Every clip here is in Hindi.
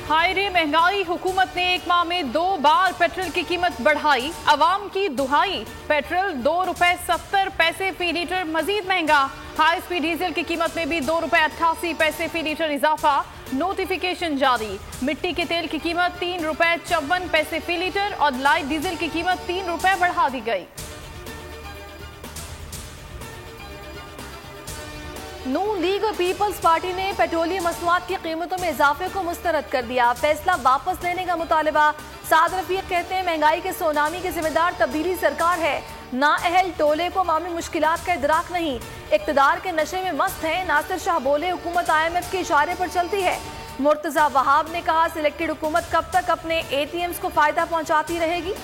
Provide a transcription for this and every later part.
हाय रे महंगाई, हुकूमत ने एक माह में 2 बार पेट्रोल की कीमत बढ़ाई, अवाम की दुहाई। पेट्रोल ₹2.70 फी लीटर मजीद महंगा। हाई स्पीड डीजल की कीमत में भी ₹2.88 फी लीटर इजाफा। नोटिफिकेशन जारी। मिट्टी के तेल की कीमत ₹3.54 फी लीटर और लाइट डीजल की कीमत ₹3 बढ़ा दी गई। नून लीग और पीपल्स पार्टी ने पेट्रोलियम मसनूआत की कीमतों में इजाफे को मुस्तरद कर दिया। फैसला वापस लेने का मुतालबा। साद रफीक कहते हैं महंगाई के सुनामी की जिम्मेदार तब्दीली सरकार है, नाअहल टोले को अवामी मुश्किलात का इदराक नहीं। इक्तदार के नशे में मस्त है। नासिर शाह बोले हुकूमत IMF के इशारे पर चलती है। मुर्तजा वहाब ने कहा सिलेक्टेड हुकूमत कब तक अपने ATMs को फायदा पहुंचाती रहेगी।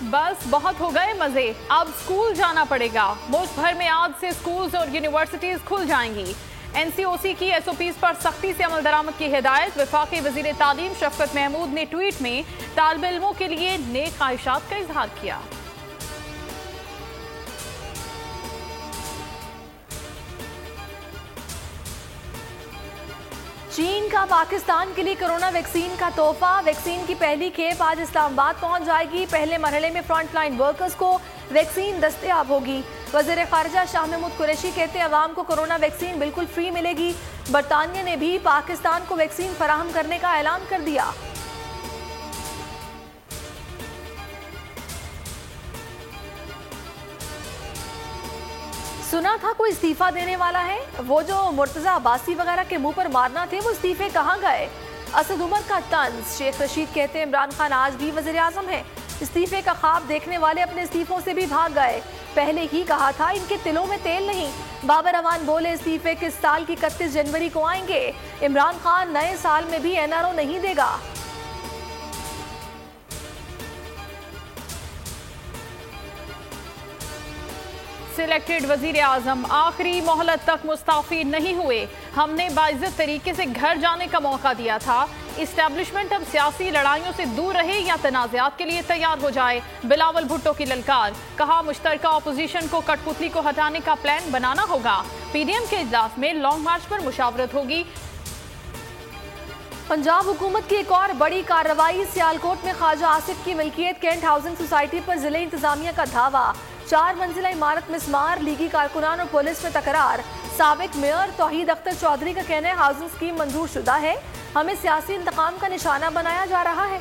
बस बहुत हो गए मजे, अब स्कूल जाना पड़ेगा। मुल्क भर में आज से स्कूल्स और यूनिवर्सिटीज खुल जाएंगी। NCOC की SOPs पर सख्ती से अमल दरामद की हिदायत। वफाकी वजीर तालीम शफकत महमूद ने ट्वीट में तालिब इल्मों के लिए नेक ख्वाहिशात का इजहार किया। चीन का पाकिस्तान के लिए कोरोना वैक्सीन का तोहफा। वैक्सीन की पहली खेप आज इस्लामाबाद पहुंच जाएगी। पहले मरहले में फ्रंट लाइन वर्कर्स को वैक्सीन दस्तयाब होगी। वज़ीर ख़ारिजा शाह महमूद कुरैशी कहते हैं अवाम को कोरोना वैक्सीन बिल्कुल फ्री मिलेगी। बरतानिया ने भी पाकिस्तान को वैक्सीन फराहम करने का ऐलान कर दिया। सुना था कोई इस्तीफा देने वाला है। वो जो मुर्तजा अब्बासी वगैरह के मुंह पर मारना थे, वो इस्तीफे कहाँ गए। असद उमर का तंज। शेख रशीद कहते हैं इमरान खान आज भी वज़ीर आज़म है। इस्तीफे का ख्वाब देखने वाले अपने इस्तीफों से भी भाग गए। पहले ही कहा था इनके तिलों में तेल नहीं। बाबर अवान बोले इस्तीफे किस साल की 31 जनवरी को आएंगे। इमरान खान नए साल में भी NRO नहीं देगा। सिलेक्टेड वजीर आजम आखिरी मोहलत तक मुस्ताफी नहीं हुए। हमने बाइज्जत तरीके से घर जाने का मौका दिया था। इस्टेब्लिशमेंट अब सियासी लड़ाइयों से दूर रहे या तनाज़ात के लिए तैयार हो जाए। बिलावल भुट्टो की ललकार। कहा मुश्तरका अपोजिशन को कठपुतली को हटाने का प्लान बनाना होगा। PDM के इजलास में लॉन्ग मार्च पर मुशावरत होगी। पंजाब हुकूमत की एक और बड़ी कार्रवाई। सियालकोट में ख्वाजा आसिफ की मिल्कियत कैंट हाउसिंग सोसाइटी पर जिले इंतजामिया का धावा। 4 मंजिला इमारत मिस्मार। लीगी कारकुनान और पुलिस में तकरार। साबिक मेयर तौहीद अख्तर चौधरी का कहना है हाउसिंग स्कीम मंजूर शुदा है, हमें सियासी इंतकाम का निशाना बनाया जा रहा है।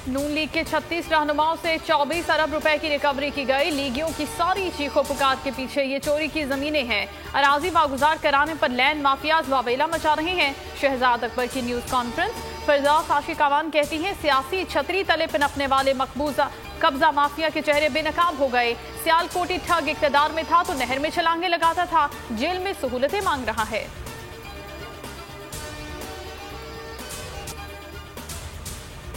नून लीग के 36 रहनुमाओं से 24 अरब रुपए की रिकवरी की गई। लीगियों की सारी चीखों पुकार के पीछे ये चोरी की जमीनें हैं। अराजी वागुजार कराने पर लैंड माफियाज वावेला मचा रहे हैं। शहजाद अकबर की न्यूज कॉन्फ्रेंस। फिरदौस आशिक अवान कहती हैं सियासी छतरी तले पनपने वाले मकबूजा कब्जा माफिया के चेहरे बेनकाब हो गए। सियालकोटी ठग इक्तदार में था तो नहर में छलांगे लगाता था, जेल में सहूलतें मांग रहा है।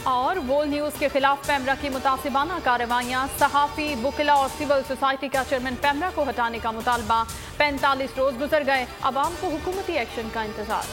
और वोल न्यूज के खिलाफ पैमरा की मुतासिबाना कार्रवाइयां। सहाफी, वुकला और सिविल सोसाइटी का चेयरमैन पैमरा को हटाने का मुतालबा। 45 रोज गुजर गए, अवाम को हुकूमती एक्शन का इंतजार।